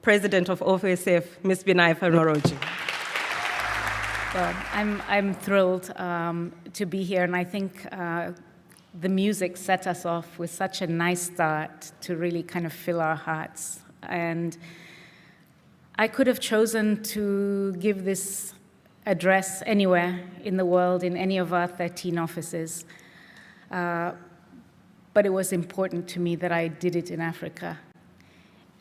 President of OFSF, Ms. Binaifer Nowrojee. Well, I'm thrilled to be here, and I think the music set us off with such a nice start to really kind of fill our hearts. And I could have chosen to give this address anywhere in the world, in any of our 13 offices, but it was important to me that I did it in Africa,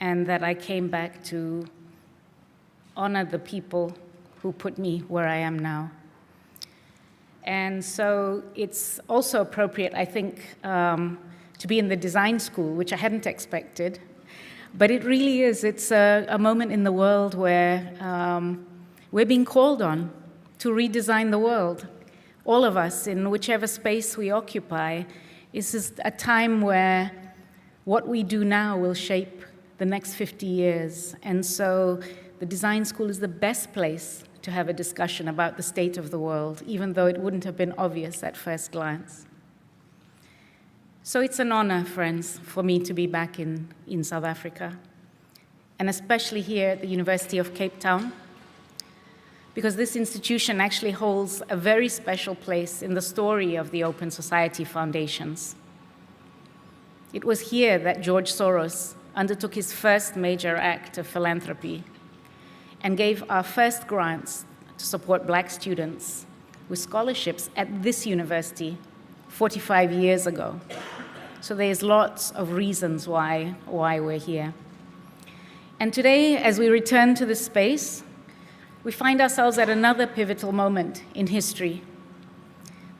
and that I came back to honor the people who put me where I am now. And so it's also appropriate, I think, to be in the design school, which I hadn't expected, but it really is. It's a moment in the world where we're being called on to redesign the world. All of us, in whichever space we occupy, is a time where what we do now will shape the next 50 years. And so the design school is the best place to have a discussion about the state of the world, even though it wouldn't have been obvious at first glance. So it's an honor, friends, for me to be back in South Africa, and especially here at the University of Cape Town, because this institution actually holds a very special place in the story of the Open Society Foundations. It was here that George Soros undertook his first major act of philanthropy and gave our first grants to support Black students with scholarships at this university 45 years ago. So there's lots of reasons why we're here. And today, as we return to this space, we find ourselves at another pivotal moment in history.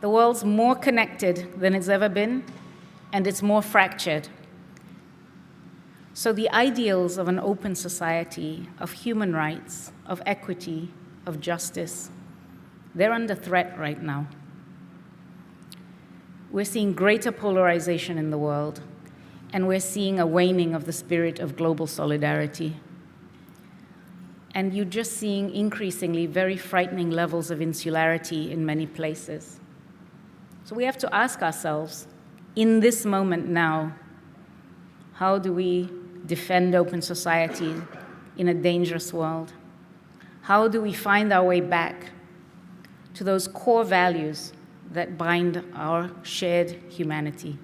The world's more connected than it's ever been, and it's more fractured. So the ideals of an open society, of human rights, of equity, of justice, they're under threat right now. We're seeing greater polarization in the world, and we're seeing a waning of the spirit of global solidarity. And you're just seeing increasingly very frightening levels of insularity in many places. So we have to ask ourselves, in this moment now, how do we defend open society in a dangerous world? How do we find our way back to those core values that bind our shared humanity?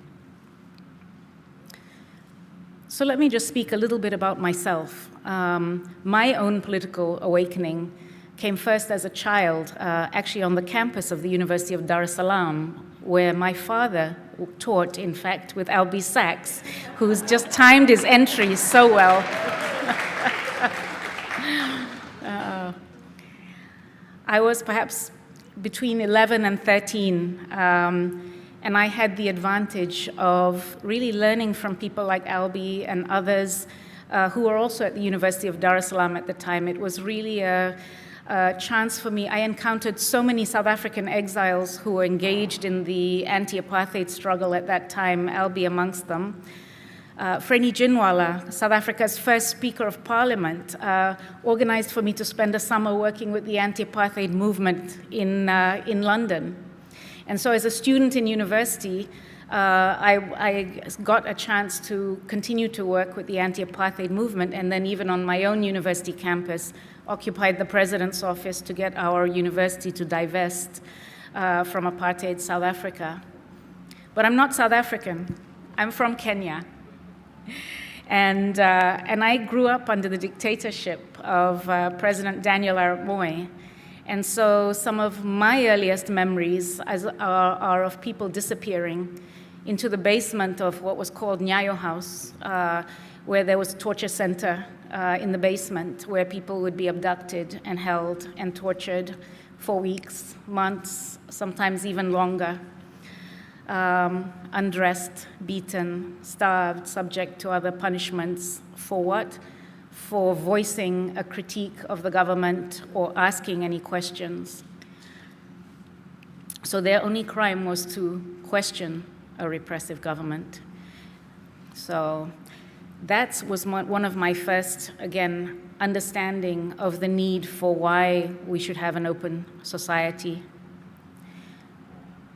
So let me just speak a little bit about myself. My own political awakening came first as a child, actually on the campus of the University of Dar es Salaam, where my father taught, in fact, with Albie Sachs, who's just timed his entry so well. I was perhaps between 11 and 13, and I had the advantage of really learning from people like Albie and others who were also at the University of Dar es Salaam at the time. It was really a chance for me. I encountered so many South African exiles who were engaged in the anti-apartheid struggle at that time, Albie amongst them. Freni Jinwala, South Africa's first Speaker of Parliament, organized for me to spend a summer working with the anti-apartheid movement in London. And so as a student in university, I got a chance to continue to work with the anti-apartheid movement, and then even on my own university campus, occupied the president's office to get our university to divest from apartheid South Africa. But I'm not South African. I'm from Kenya. And I grew up under the dictatorship of President Daniel Arap Moi. And so some of my earliest memories are of people disappearing into the basement of what was called Nyayo House, where there was a torture center in the basement where people would be abducted and held and tortured for weeks, months, sometimes even longer. Undressed, beaten, starved, subject to other punishments. For what? For voicing a critique of the government or asking any questions. So their only crime was to question a repressive government. So that was one of my first, again, understanding of the need for why we should have an open society.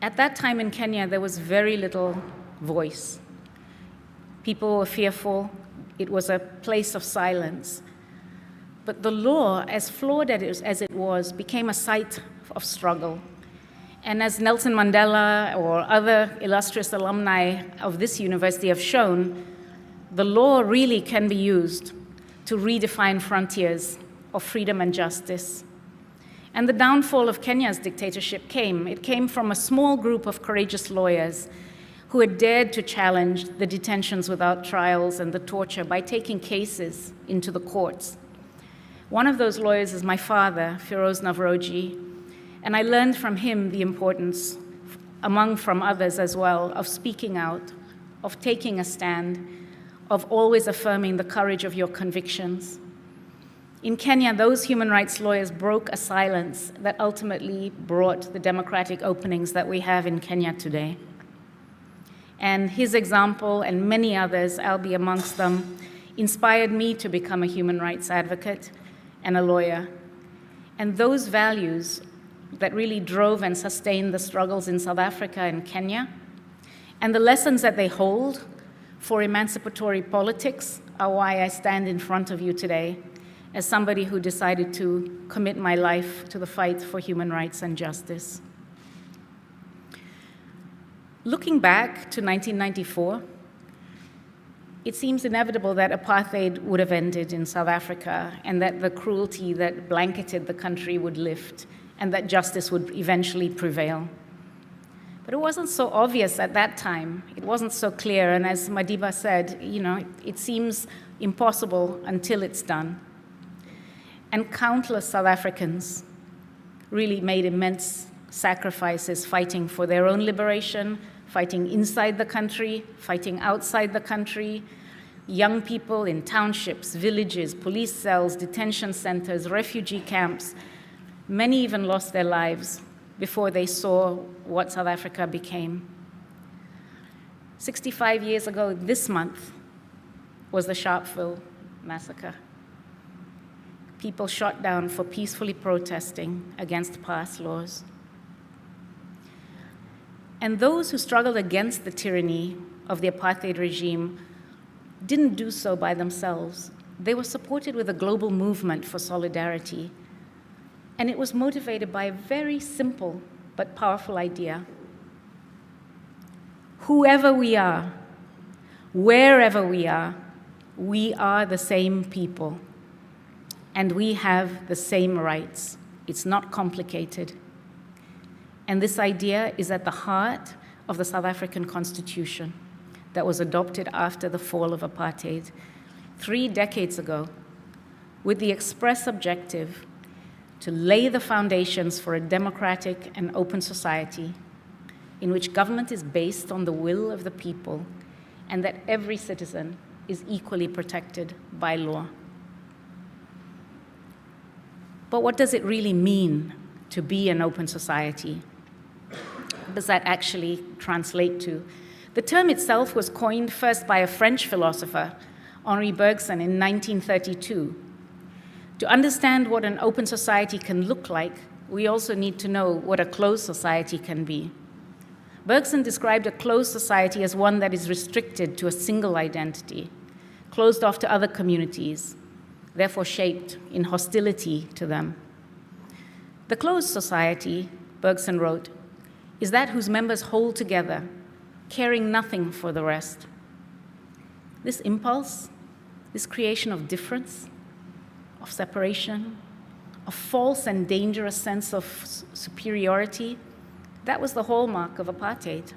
At that time in Kenya, there was very little voice. People were fearful. It was a place of silence. But the law, as flawed as it was, became a site of struggle. And as Nelson Mandela or other illustrious alumni of this university have shown, the law really can be used to redefine frontiers of freedom and justice. And the downfall of Kenya's dictatorship came. It came from a small group of courageous lawyers who had dared to challenge the detentions without trials and the torture by taking cases into the courts. One of those lawyers is my father, Binaifer Nowrojee, and I learned from him the importance, from others as well, of speaking out, of taking a stand, of always affirming the courage of your convictions. In Kenya, those human rights lawyers broke a silence that ultimately brought the democratic openings that we have in Kenya today. And his example, and many others, I'll be amongst them, inspired me to become a human rights advocate and a lawyer. And those values that really drove and sustained the struggles in South Africa and Kenya, and the lessons that they hold for emancipatory politics are why I stand in front of you today as somebody who decided to commit my life to the fight for human rights and justice. Looking back to 1994, it seems inevitable that apartheid would have ended in South Africa and that the cruelty that blanketed the country would lift and that justice would eventually prevail. But it wasn't so obvious at that time. It wasn't so clear, and as Madiba said, it seems impossible until it's done. And countless South Africans really made immense sacrifices fighting for their own liberation, fighting inside the country, fighting outside the country, young people in townships, villages, police cells, detention centers, refugee camps. Many even lost their lives before they saw what South Africa became. 65 years ago this month was the Sharpeville massacre. People shot down for peacefully protesting against past laws. And those who struggled against the tyranny of the apartheid regime didn't do so by themselves. They were supported with a global movement for solidarity. And it was motivated by a very simple but powerful idea. Whoever we are, wherever we are the same people. And we have the same rights. It's not complicated. And this idea is at the heart of the South African Constitution that was adopted after the fall of apartheid 3 decades ago, with the express objective to lay the foundations for a democratic and open society in which government is based on the will of the people and that every citizen is equally protected by law. But what does it really mean to be an open society? What does that actually translate to? The term itself was coined first by a French philosopher, Henri Bergson, in 1932. To understand what an open society can look like, we also need to know what a closed society can be. Bergson described a closed society as one that is restricted to a single identity, closed off to other communities, therefore shaped in hostility to them. The closed society, Bergson wrote, is that whose members hold together, caring nothing for the rest. This impulse, this creation of difference, of separation, a false and dangerous sense of superiority, that was the hallmark of apartheid.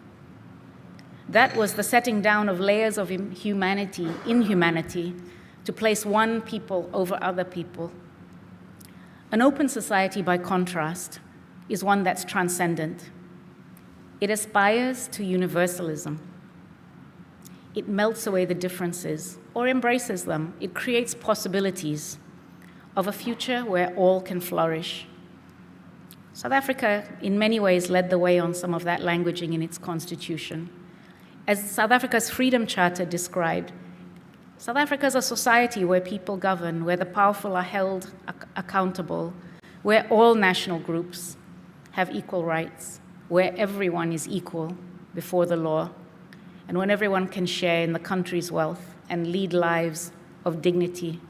That was the setting down of layers of inhumanity, to place one people over other people. An open society, by contrast, is one that's transcendent. It aspires to universalism. It melts away the differences or embraces them. It creates possibilities of a future where all can flourish. South Africa, in many ways, led the way on some of that languaging in its constitution. As South Africa's Freedom Charter described, South Africa is a society where people govern, where the powerful are held accountable, where all national groups have equal rights, where everyone is equal before the law, and when everyone can share in the country's wealth and lead lives of dignity.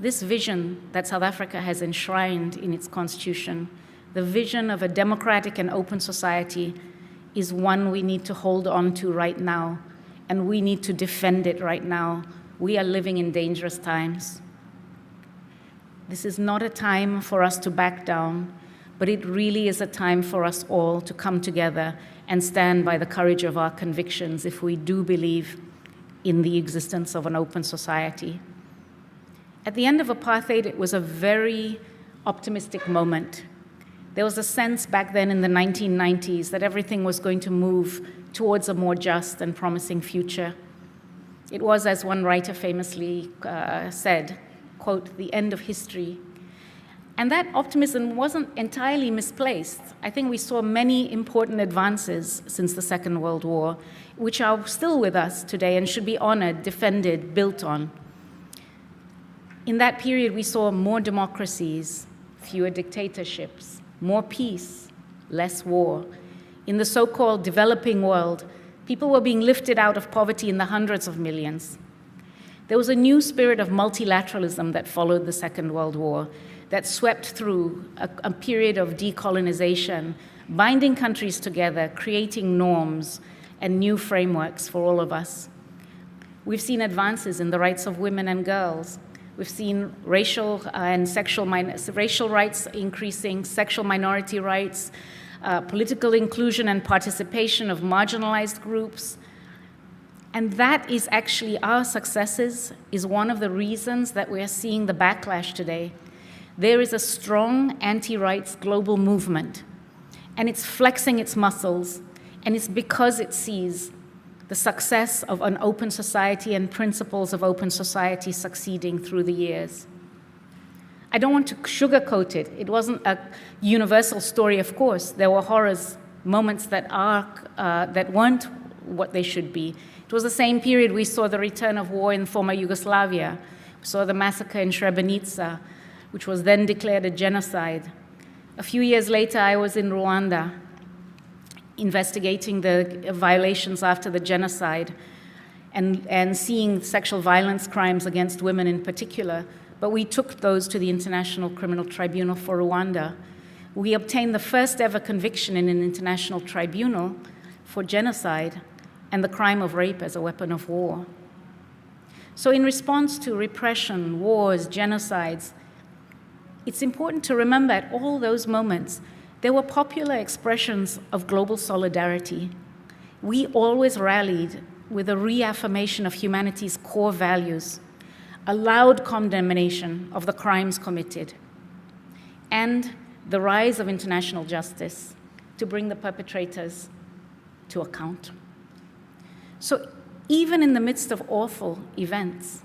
This vision that South Africa has enshrined in its constitution, the vision of a democratic and open society, is one we need to hold on to right now, and we need to defend it right now. We are living in dangerous times. This is not a time for us to back down, but it really is a time for us all to come together and stand by the courage of our convictions if we do believe in the existence of an open society. At the end of apartheid, it was a very optimistic moment. There was a sense back then in the 1990s that everything was going to move towards a more just and promising future. It was, as one writer famously said, quote, the end of history. And that optimism wasn't entirely misplaced. I think we saw many important advances since the Second World War, which are still with us today and should be honored, defended, built on. In that period, we saw more democracies, fewer dictatorships, more peace, less war. In the so-called developing world, people were being lifted out of poverty in the hundreds of millions. There was a new spirit of multilateralism that followed the Second World War, that swept through a period of decolonization, binding countries together, creating norms and new frameworks for all of us. We've seen advances in the rights of women and girls. We've seen racial and racial rights increasing, sexual minority rights, political inclusion and participation of marginalized groups. And that is actually, our successes is one of the reasons that we are seeing the backlash today. There is a strong anti-rights global movement, and it's flexing its muscles, and it's because it sees the success of an open society and principles of open society succeeding through the years. I don't want to sugarcoat it. It wasn't a universal story, of course. There were horrors, moments that weren't what they should be. It was the same period we saw the return of war in former Yugoslavia. We saw the massacre in Srebrenica, which was then declared a genocide. A few years later, I was in Rwanda, investigating the violations after the genocide and seeing sexual violence crimes against women in particular. But we took those to the International Criminal Tribunal for Rwanda. We obtained the first ever conviction in an international tribunal for genocide and the crime of rape as a weapon of war. So in response to repression, wars, genocides, it's important to remember at all those moments, there were popular expressions of global solidarity. We always rallied with a reaffirmation of humanity's core values, a loud condemnation of the crimes committed, and the rise of international justice to bring the perpetrators to account. So even in the midst of awful events,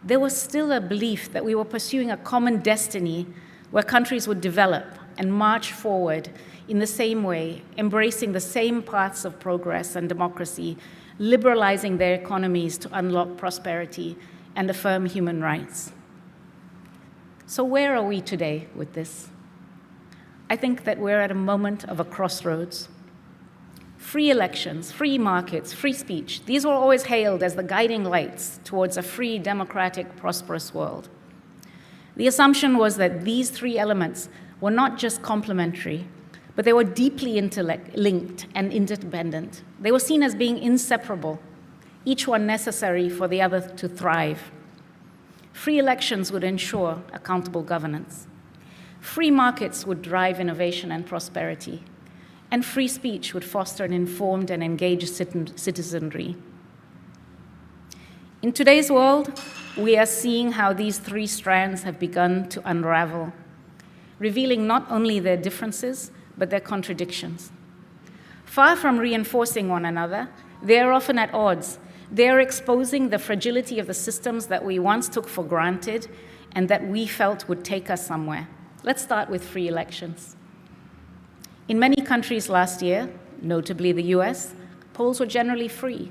there was still a belief that we were pursuing a common destiny where countries would develop and march forward in the same way, embracing the same paths of progress and democracy, liberalizing their economies to unlock prosperity and affirm human rights. So where are we today with this? I think that we're at a moment of a crossroads. Free elections, free markets, free speech, these were always hailed as the guiding lights towards a free, democratic, prosperous world. The assumption was that these three elements were not just complementary, but they were deeply linked and interdependent. They were seen as being inseparable, each one necessary for the other to thrive. Free elections would ensure accountable governance. Free markets would drive innovation and prosperity. And free speech would foster an informed and engaged citizenry. In today's world, we are seeing how these three strands have begun to unravel, revealing not only their differences, but their contradictions. Far from reinforcing one another, they are often at odds. They are exposing the fragility of the systems that we once took for granted and that we felt would take us somewhere. Let's start with free elections. In many countries last year, notably the US, polls were generally free.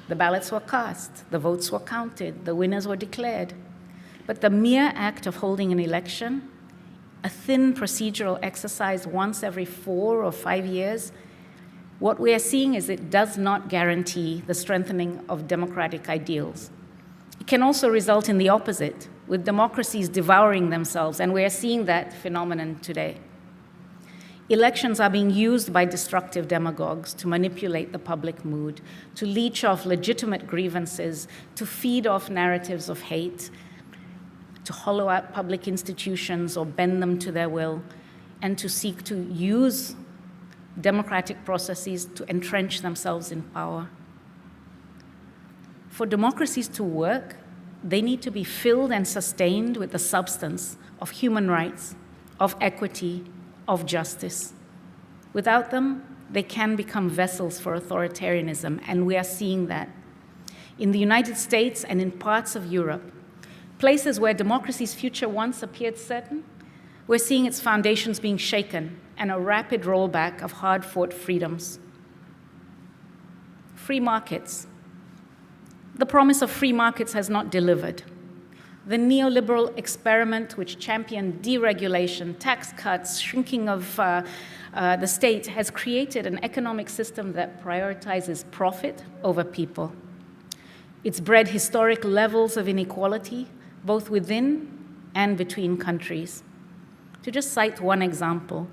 The ballots were cast, the votes were counted, the winners were declared. But the mere act of holding an election, a thin procedural exercise once every 4 or 5 years, what we are seeing is it does not guarantee the strengthening of democratic ideals. It can also result in the opposite, with democracies devouring themselves, and we are seeing that phenomenon today. Elections are being used by destructive demagogues to manipulate the public mood, to leech off legitimate grievances, to feed off narratives of hate, to hollow out public institutions or bend them to their will, and to seek to use democratic processes to entrench themselves in power. For democracies to work, they need to be filled and sustained with the substance of human rights, of equity, of justice. Without them, they can become vessels for authoritarianism, and we are seeing that. In the United States and in parts of Europe, places where democracy's future once appeared certain, we're seeing its foundations being shaken and a rapid rollback of hard-fought freedoms. Free markets. The promise of free markets has not delivered. The neoliberal experiment, which championed deregulation, tax cuts, shrinking of the state, has created an economic system that prioritizes profit over people. It's bred historic levels of inequality, both within and between countries. To just cite one example,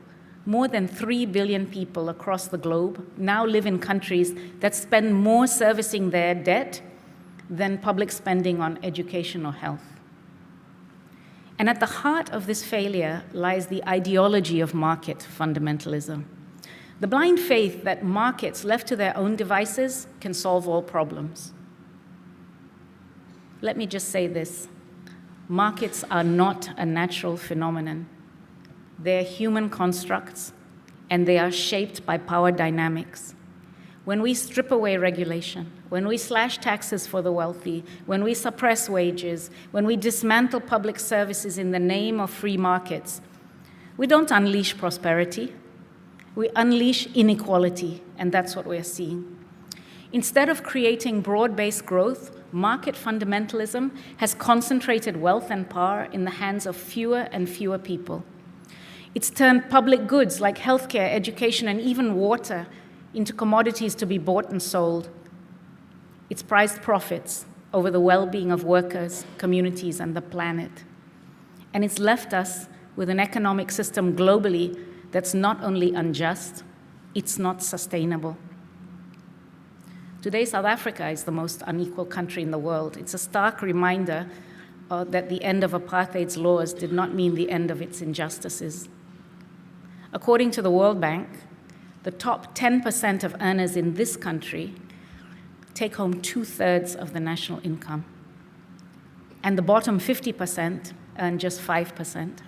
more than 3 billion people across the globe now live in countries that spend more servicing their debt than public spending on education or health. And at the heart of this failure lies the ideology of market fundamentalism. The blind faith that markets left to their own devices can solve all problems. Let me just say this. Markets are not a natural phenomenon. They're human constructs, and they are shaped by power dynamics. When we strip away regulation, when we slash taxes for the wealthy, when we suppress wages, when we dismantle public services in the name of free markets, we don't unleash prosperity, we unleash inequality, and that's what we're seeing. Instead of creating broad-based growth, market fundamentalism has concentrated wealth and power in the hands of fewer and fewer people. It's turned public goods like healthcare, education, and even water into commodities to be bought and sold. It's prized profits over the well-being of workers, communities, and the planet. And it's left us with an economic system globally that's not only unjust, it's not sustainable. Today, South Africa is the most unequal country in the world. It's a stark reminder that the end of apartheid's laws did not mean the end of its injustices. According to the World Bank, the top 10% of earners in this country take home 2/3 of the national income, and the bottom 50% earn just 5%.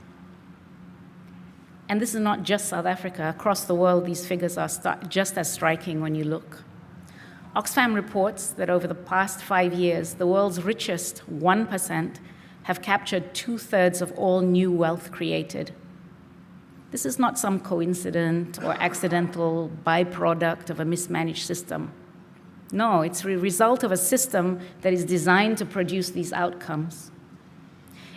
And this is not just South Africa. Across the world, these figures are just as striking when you look. Oxfam reports that over the past 5 years, the world's richest 1% have captured 2/3 of all new wealth created. This is not some coincident or accidental byproduct of a mismanaged system. No, it's a result of a system that is designed to produce these outcomes.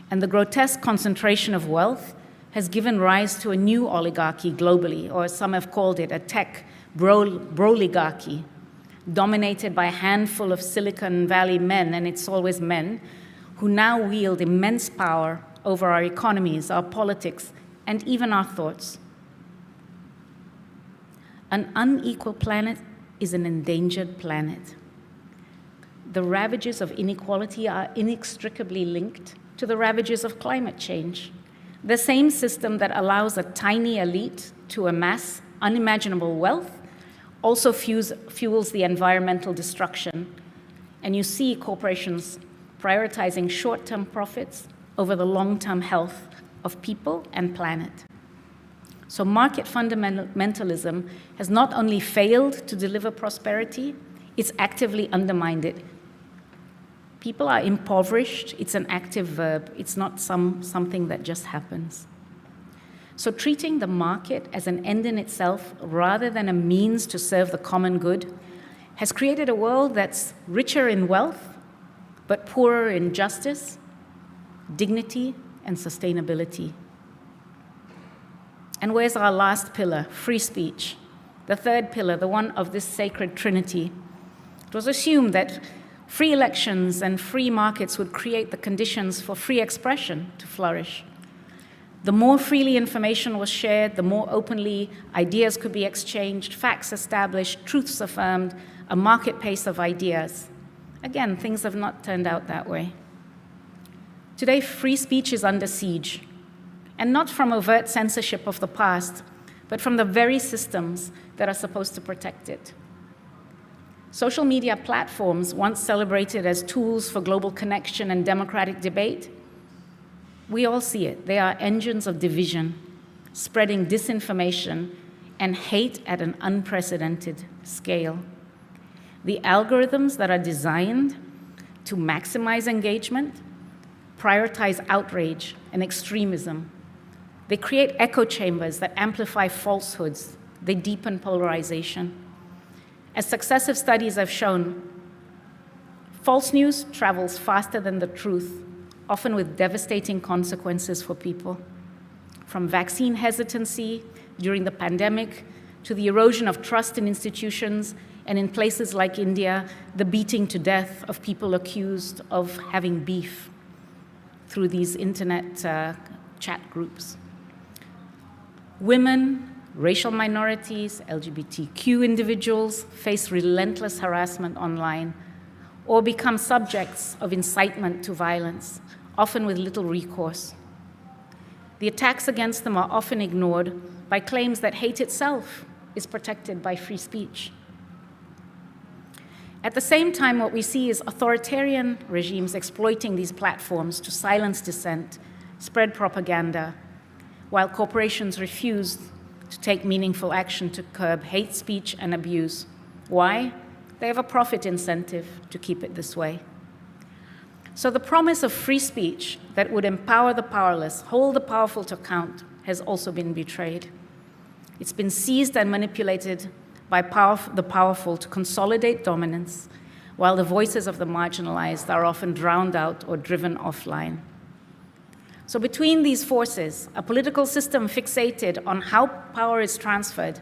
And the grotesque concentration of wealth has given rise to a new oligarchy globally, or some have called it a tech broligarchy, dominated by a handful of Silicon Valley men, and it's always men, who now wield immense power over our economies, our politics, and even our thoughts. An unequal planet is an endangered planet. The ravages of inequality are inextricably linked to the ravages of climate change. The same system that allows a tiny elite to amass unimaginable wealth also fuels the environmental destruction. And you see corporations prioritizing short-term profits over the long-term health of people and planet. So market fundamentalism has not only failed to deliver prosperity, it's actively undermined it. People are impoverished. It's an active verb. It's not something that just happens. So treating the market as an end in itself rather than a means to serve the common good has created a world that's richer in wealth, but poorer in justice, dignity, and sustainability. And where's our last pillar? Free speech. The third pillar, the one of this sacred trinity. It was assumed that Free elections and free markets would create the conditions for free expression to flourish. The more freely information was shared, the more openly ideas could be exchanged, facts established, truths affirmed, a market pace of ideas. Again, things have not turned out that way. Today, free speech is under siege, and not from overt censorship of the past, but from the very systems that are supposed to protect it. Social media platforms, once celebrated as tools for global connection and democratic debate, we all see it. They are engines of division, spreading disinformation and hate at an unprecedented scale. The algorithms that are designed to maximize engagement prioritize outrage and extremism. They create echo chambers that amplify falsehoods. They deepen polarization. As successive studies have shown, false news travels faster than the truth, often with devastating consequences for people. From vaccine hesitancy during the pandemic to the erosion of trust in institutions, and in places like India, the beating to death of people accused of having beef through these internet chat groups. Women, racial minorities, LGBTQ individuals face relentless harassment online or become subjects of incitement to violence, often with little recourse. The attacks against them are often ignored by claims that hate itself is protected by free speech. At the same time, what we see is authoritarian regimes exploiting these platforms to silence dissent, spread propaganda, while corporations refuse to take meaningful action to curb hate speech and abuse. Why? They have a profit incentive to keep it this way. So the promise of free speech that would empower the powerless, hold the powerful to account, has also been betrayed. It's been seized and manipulated by the powerful to consolidate dominance, while the voices of the marginalized are often drowned out or driven offline. So between these forces, a political system fixated on how power is transferred,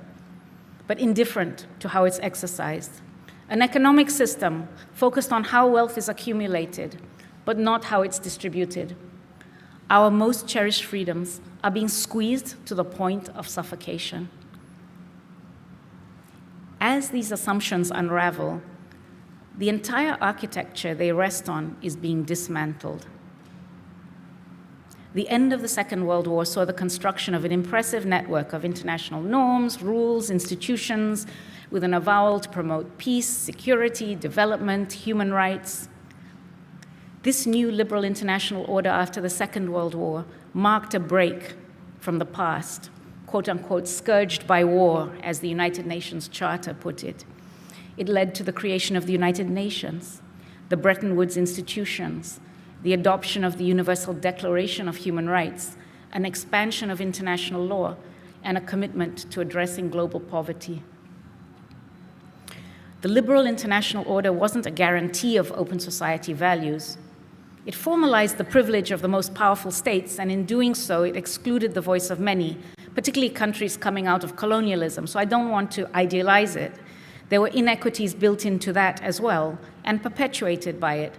but indifferent to how it's exercised. An economic system focused on how wealth is accumulated, but not how it's distributed. Our most cherished freedoms are being squeezed to the point of suffocation. As these assumptions unravel, the entire architecture they rest on is being dismantled. The end of the Second World War saw the construction of an impressive network of international norms, rules, institutions, with an avowal to promote peace, security, development, human rights. This new liberal international order after the Second World War marked a break from the past, quote unquote, scourged by war, as the United Nations Charter put it. It led to the creation of the United Nations, the Bretton Woods institutions, the adoption of the Universal Declaration of Human Rights, an expansion of international law, and a commitment to addressing global poverty. The liberal international order wasn't a guarantee of open society values. It formalized the privilege of the most powerful states, and in doing so, it excluded the voice of many, particularly countries coming out of colonialism. So I don't want to idealize it. There were inequities built into that as well, and perpetuated by it.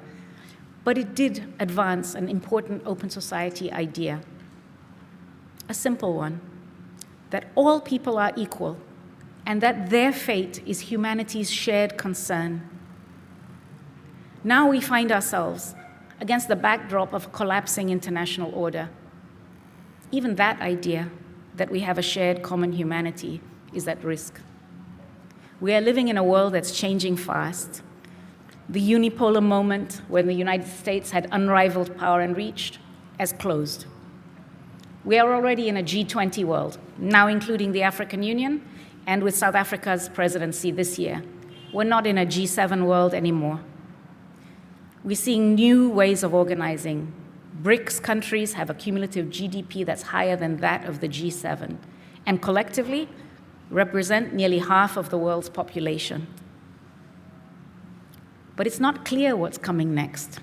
But it did advance an important open society idea, a simple one, that all people are equal, and that their fate is humanity's shared concern. Now we find ourselves against the backdrop of a collapsing international order. Even that idea, that we have a shared common humanity, is at risk. We are living in a world that's changing fast. The unipolar moment when the United States had unrivaled power and reach has closed. We are already in a G20 world, now including the African Union, and with South Africa's presidency this year. We're not in a G7 world anymore. We're seeing new ways of organizing. BRICS countries have a cumulative GDP that's higher than that of the G7, and collectively represent nearly half of the world's population. But it's not clear what's coming next.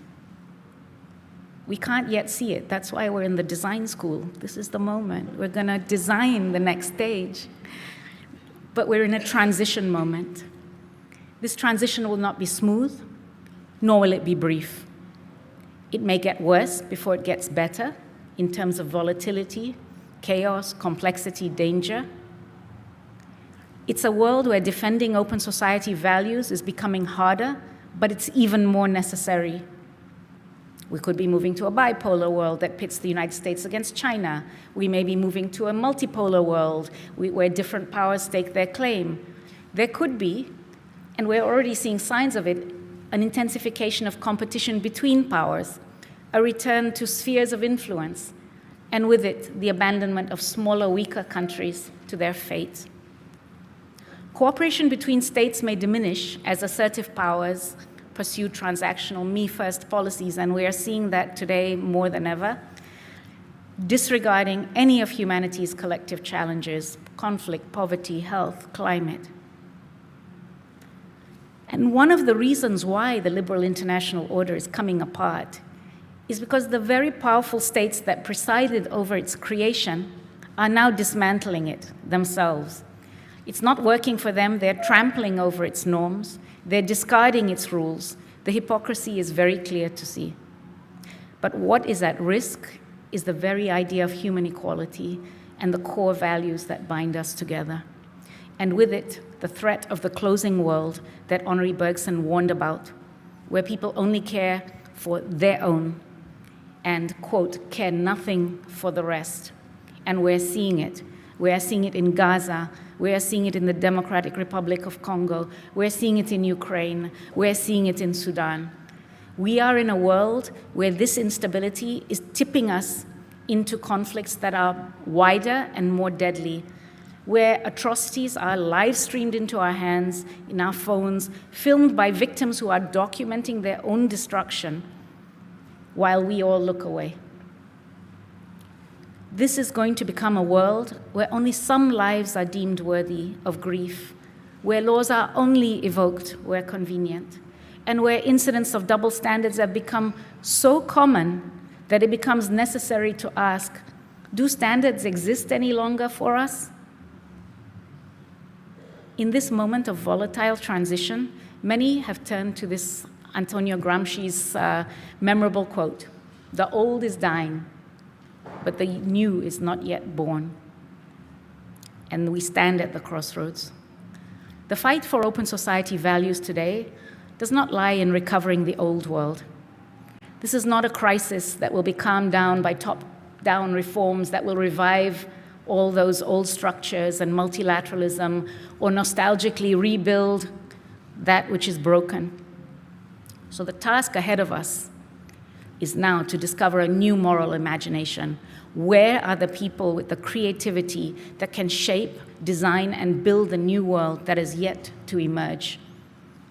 We can't yet see it. That's why we're in the design school. This is the moment. We're going to design the next stage. But we're in a transition moment. This transition will not be smooth. nor will it be brief. It may get worse before it gets better in terms of volatility, chaos, complexity, danger. It's a world where defending open society values is becoming harder, but it's even more necessary. We could be moving to a bipolar world that pits the United States against China. We may be moving to a multipolar world where different powers stake their claim. There could be, and we're already seeing signs of it, an intensification of competition between powers, a return to spheres of influence, and with it, the abandonment of smaller, weaker countries to their fate. Cooperation between states may diminish as assertive powers pursue transactional me-first policies, and we are seeing that today more than ever, disregarding any of humanity's collective challenges: conflict, poverty, health, climate. And one of the reasons why the liberal international order is coming apart is because the very powerful states that presided over its creation are now dismantling it themselves. It's not working for them. They're trampling over its norms. They're discarding its rules. The hypocrisy is very clear to see. But what is at risk is the very idea of human equality and the core values that bind us together. And with it, the threat of the closing world that Henri Bergson warned about, where people only care for their own and, quote, care nothing for the rest. And we're seeing it. We're seeing it in Gaza. We're seeing it in the Democratic Republic of Congo. We're seeing it in Ukraine. We're seeing it in Sudan. We are in a world where this instability is tipping us into conflicts that are wider and more deadly, where atrocities are live streamed into our hands, in our phones, filmed by victims who are documenting their own destruction while we all look away. This is going to become a world where only some lives are deemed worthy of grief, where laws are only evoked where convenient, and where incidents of double standards have become so common that it becomes necessary to ask, do standards exist any longer for us? In this moment of volatile transition, many have turned to this Antonio Gramsci's memorable quote, "The old is dying, but the new is not yet born." And we stand at the crossroads. The fight for open society values today does not lie in recovering the old world. This is not a crisis that will be calmed down by top-down reforms that will revive all those old structures and multilateralism or nostalgically rebuild that which is broken. So the task ahead of us is now to discover a new moral imagination. Where are the people with the creativity that can shape, design, and build the new world that is yet to emerge?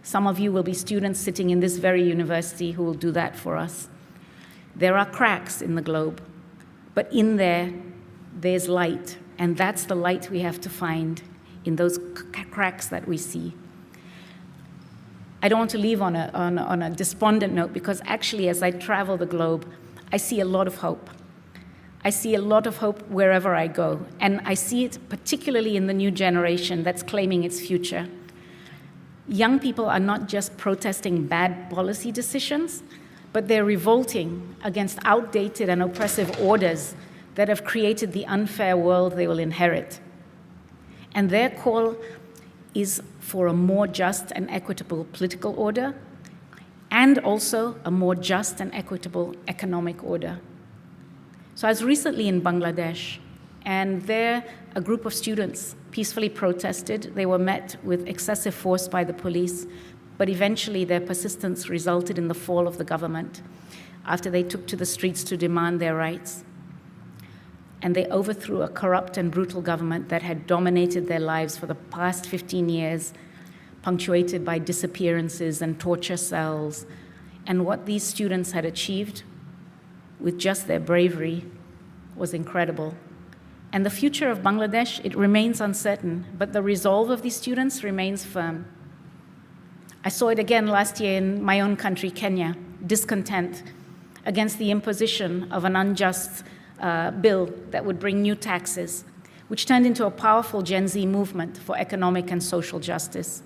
Some of you will be students sitting in this very university who will do that for us. There are cracks in the globe, but in there's light, and that's the light we have to find in those cracks that we see. I don't want to leave on a despondent note, because actually as I travel the globe, I see a lot of hope. I see a lot of hope wherever I go, and I see it particularly in the new generation that's claiming its future. Young people are not just protesting bad policy decisions, but they're revolting against outdated and oppressive orders that have created the unfair world they will inherit. And their call is for a more just and equitable political order, and also a more just and equitable economic order. So I was recently in Bangladesh, and there a group of students peacefully protested. They were met with excessive force by the police, but eventually their persistence resulted in the fall of the government after they took to the streets to demand their rights. And they overthrew a corrupt and brutal government that had dominated their lives for the past 15 years, punctuated by disappearances and torture cells. And what these students had achieved with just their bravery was incredible. And the future of Bangladesh, it remains uncertain, but the resolve of these students remains firm. I saw it again last year in my own country, Kenya, discontent against the imposition of an unjust bill that would bring new taxes, which turned into a powerful Gen Z movement for economic and social justice.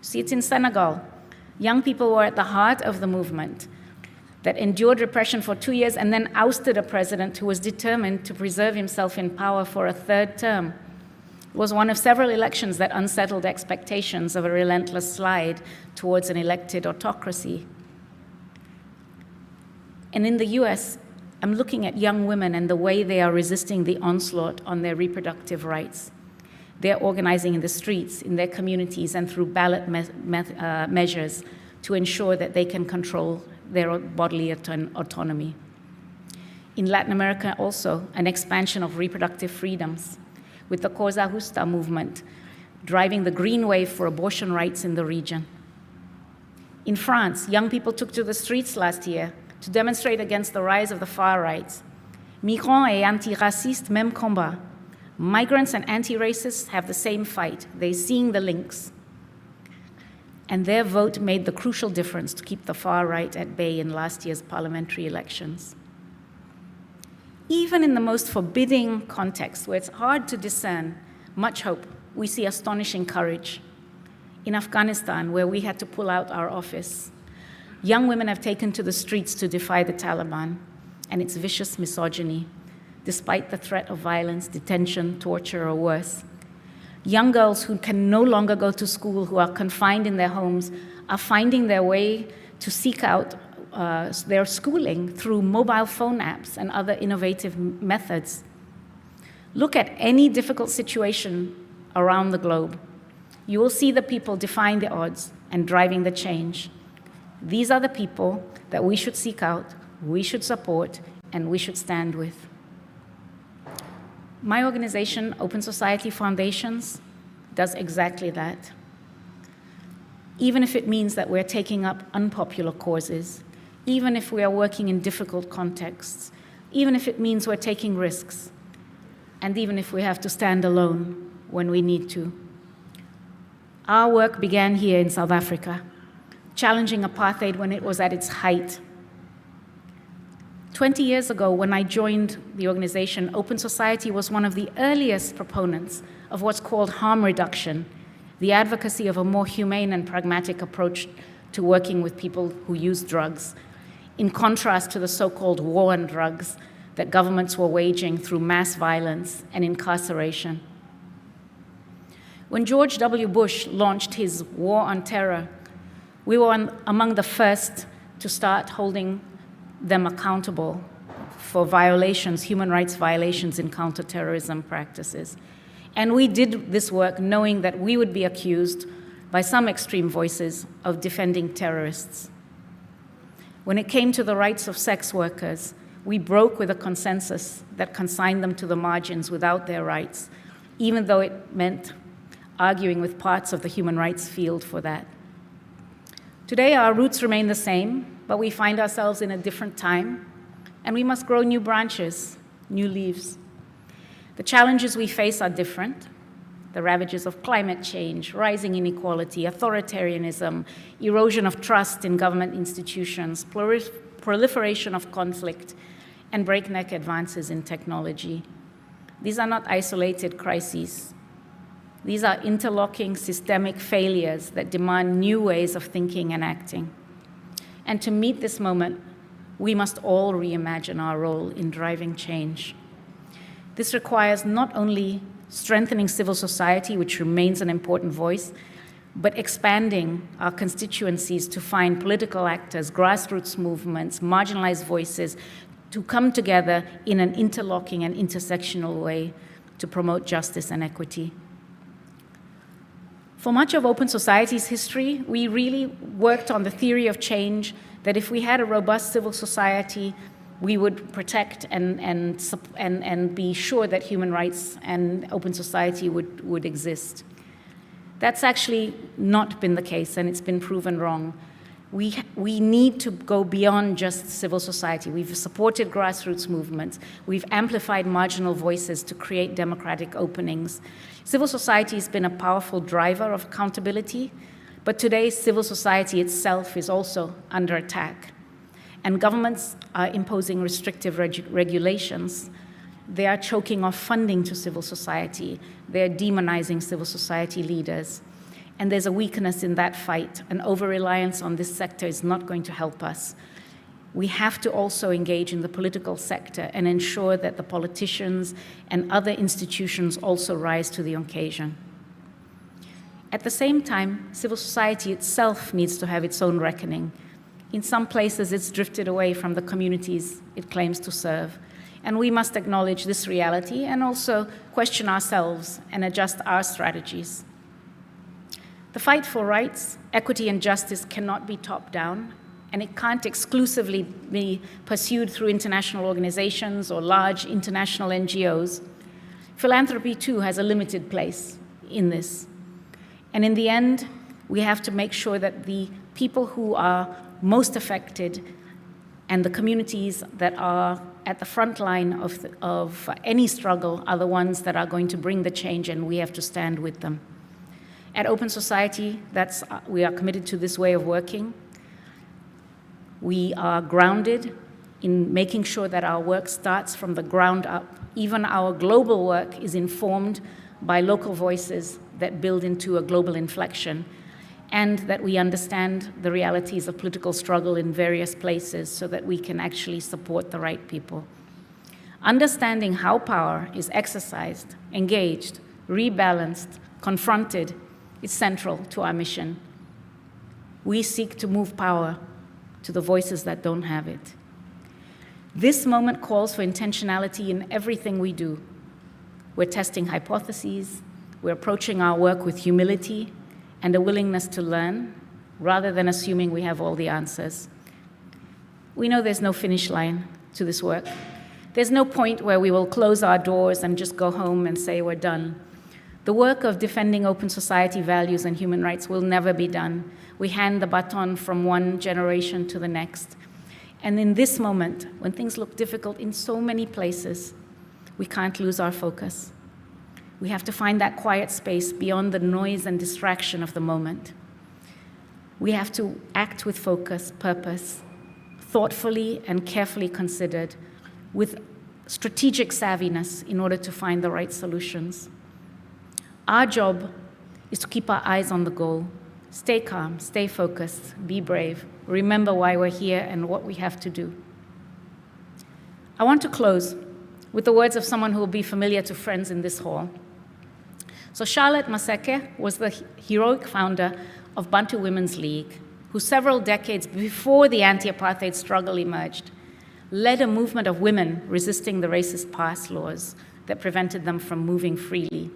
See, it's in Senegal. Young people were at the heart of the movement that endured repression for 2 years and then ousted a president who was determined to preserve himself in power for a third term. It was one of several elections that unsettled expectations of a relentless slide towards an elected autocracy. And in the US, I'm looking at young women and the way they are resisting the onslaught on their reproductive rights. They're organizing in the streets, in their communities, and through ballot measures to ensure that they can control their bodily autonomy. In Latin America also, an expansion of reproductive freedoms, with the Causa Justa movement driving the green wave for abortion rights in the region. In France, young people took to the streets last year to demonstrate against the rise of the far right. Migrants et antiracistes, même combat. Migrants and anti-racists have the same fight. They're seeing the links. And their vote made the crucial difference to keep the far right at bay in last year's parliamentary elections. Even in the most forbidding context, where it's hard to discern much hope, we see astonishing courage. In Afghanistan, where we had to pull out our office, young women have taken to the streets to defy the Taliban and its vicious misogyny, despite the threat of violence, detention, torture, or worse. Young girls who can no longer go to school, who are confined in their homes, are finding their way to seek out their schooling through mobile phone apps and other innovative methods. Look at any difficult situation around the globe. You will see the people defying the odds and driving the change. These are the people that we should seek out, we should support, and we should stand with. My organization, Open Society Foundations, does exactly that. Even if it means that we're taking up unpopular causes, even if we are working in difficult contexts, even if it means we're taking risks, and even if we have to stand alone when we need to. Our work began here in South Africa, challenging apartheid when it was at its height. 20 years ago, when I joined the organization, Open Society was one of the earliest proponents of what's called harm reduction, the advocacy of a more humane and pragmatic approach to working with people who use drugs, in contrast to the so-called war on drugs that governments were waging through mass violence and incarceration. When George W. Bush launched his war on terror, we were among the first to start holding them accountable for violations, human rights violations in counterterrorism practices. And we did this work knowing that we would be accused by some extreme voices of defending terrorists. When it came to the rights of sex workers, we broke with a consensus that consigned them to the margins without their rights, even though it meant arguing with parts of the human rights field for that. Today, our roots remain the same, but we find ourselves in a different time, and we must grow new branches, new leaves. The challenges we face are different. The ravages of climate change, rising inequality, authoritarianism, erosion of trust in government institutions, proliferation of conflict, and breakneck advances in technology. These are not isolated crises. These are interlocking systemic failures that demand new ways of thinking and acting. And to meet this moment, we must all reimagine our role in driving change. This requires not only strengthening civil society, which remains an important voice, but expanding our constituencies to find political actors, grassroots movements, marginalized voices, to come together in an interlocking and intersectional way to promote justice and equity. For much of Open Society's history, we really worked on the theory of change, that if we had a robust civil society, we would protect and be sure that human rights and open society would exist. That's actually not been the case, and it's been proven wrong. We need to go beyond just civil society. We've supported grassroots movements. We've amplified marginal voices to create democratic openings. Civil society has been a powerful driver of accountability, but today civil society itself is also under attack. And governments are imposing restrictive regulations. They are choking off funding to civil society. They are demonizing civil society leaders. And there's a weakness in that fight. An over-reliance on this sector is not going to help us. We have to also engage in the political sector and ensure that the politicians and other institutions also rise to the occasion. At the same time, civil society itself needs to have its own reckoning. In some places, it's drifted away from the communities it claims to serve. And we must acknowledge this reality and also question ourselves and adjust our strategies. The fight for rights, equity, and justice cannot be top-down, and it can't exclusively be pursued through international organizations or large international NGOs. Philanthropy, too, has a limited place in this. And in the end, we have to make sure that the people who are most affected and the communities that are at the front line of any struggle are the ones that are going to bring the change, and we have to stand with them. At Open Society, we are committed to this way of working. We are grounded in making sure that our work starts from the ground up. Even our global work is informed by local voices that build into a global inflection, and that we understand the realities of political struggle in various places so that we can actually support the right people. Understanding how power is exercised, engaged, rebalanced, confronted is central to our mission. We seek to move power to the voices that don't have it. This moment calls for intentionality in everything we do. We're testing hypotheses, we're approaching our work with humility and a willingness to learn, rather than assuming we have all the answers. We know there's no finish line to this work. There's no point where we will close our doors and just go home and say we're done. The work of defending open society values and human rights will never be done. We hand the baton from one generation to the next. And in this moment, when things look difficult in so many places, we can't lose our focus. We have to find that quiet space beyond the noise and distraction of the moment. We have to act with focus, purpose, thoughtfully and carefully considered, with strategic savviness in order to find the right solutions. Our job is to keep our eyes on the goal. Stay calm, stay focused, be brave. Remember why we're here and what we have to do. I want to close with the words of someone who will be familiar to friends in this hall. So Charlotte Maseke was the heroic founder of Bantu Women's League, who several decades before the anti-apartheid struggle emerged, led a movement of women resisting the racist pass laws that prevented them from moving freely.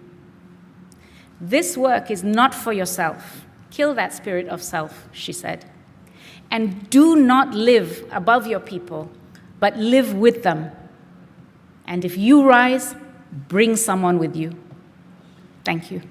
This work is not for yourself. Kill that spirit of self, she said. And do not live above your people, but live with them. And if you rise, bring someone with you. Thank you.